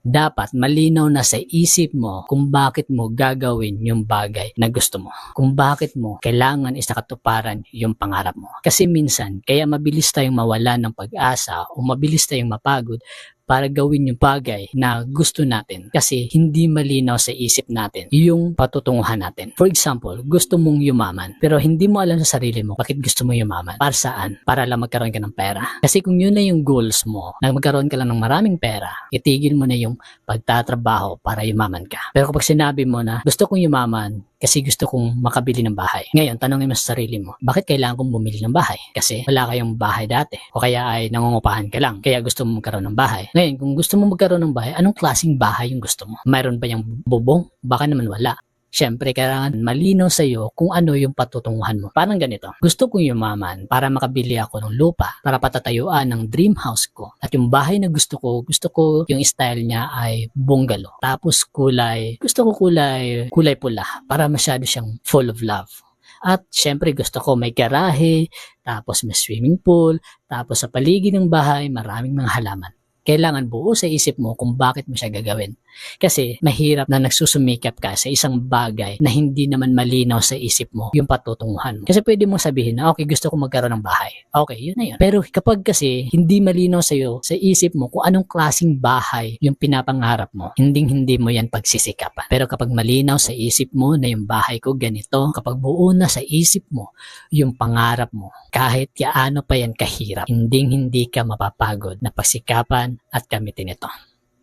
Dapat malinaw na sa isip mo kung bakit mo gagawin yung bagay na gusto mo. Kung bakit mo kailangan isakatuparan yung pangarap mo. Kasi minsan, kaya mabilis tayong mawala ng pag-asa o mabilis tayong mapagod para gawin yung bagay na gusto natin kasi hindi malinaw sa isip natin yung patutunguhan natin. For example, gusto mong yumaman pero hindi mo alam sa sarili mo bakit gusto mo yumaman. Para saan? Para lang magkaroon ka ng pera. Kasi kung yun na yung goals mo, na magkaroon ka lang ng maraming pera, itigil mo na yung pagtatrabaho para yumaman ka. Pero kapag sinabi mo na gusto kong yumaman kasi gusto kong makabili ng bahay. Ngayon, tanongin mo sa sarili mo, bakit kailangan kong bumili ng bahay? Kasi wala kayong bahay dati. O kaya ay nangungupahan ka lang. Kaya gusto mo magkaroon ng bahay. Ngayon, kung gusto mo magkaroon ng bahay, anong klaseng bahay yung gusto mo? Mayroon ba yung bubong? Baka naman wala. Siyempre, kailangan malinaw sa'yo kung ano yung patutunguhan mo. Parang ganito, gusto kong yumaman para makabili ako ng lupa para patatayuan ng dream house ko. At yung bahay na gusto ko yung style niya ay bungalow. Tapos gusto ko kulay pula para masyado siyang full of love. At syempre gusto ko may garahe, tapos may swimming pool, tapos sa paligid ng bahay maraming mga halaman. Kailangan buo sa isip mo kung bakit mo siya gagawin. Kasi mahirap na nagsusumikap ka sa isang bagay na hindi naman malinaw sa isip mo yung patutunguhan mo. Kasi pwede mong sabihin na okay, gusto ko magkaroon ng bahay. Okay, yun na yun. Pero kapag kasi hindi malinaw sa'yo sa isip mo kung anong klaseng bahay yung pinapangarap mo, hindi mo yan pagsisikapan. Pero kapag malinaw sa isip mo na yung bahay ko ganito, kapag buo na sa isip mo yung pangarap mo, kahit yaano pa yan kahirap, hindi ka mapapagod na pagsikapan at gamitin ito.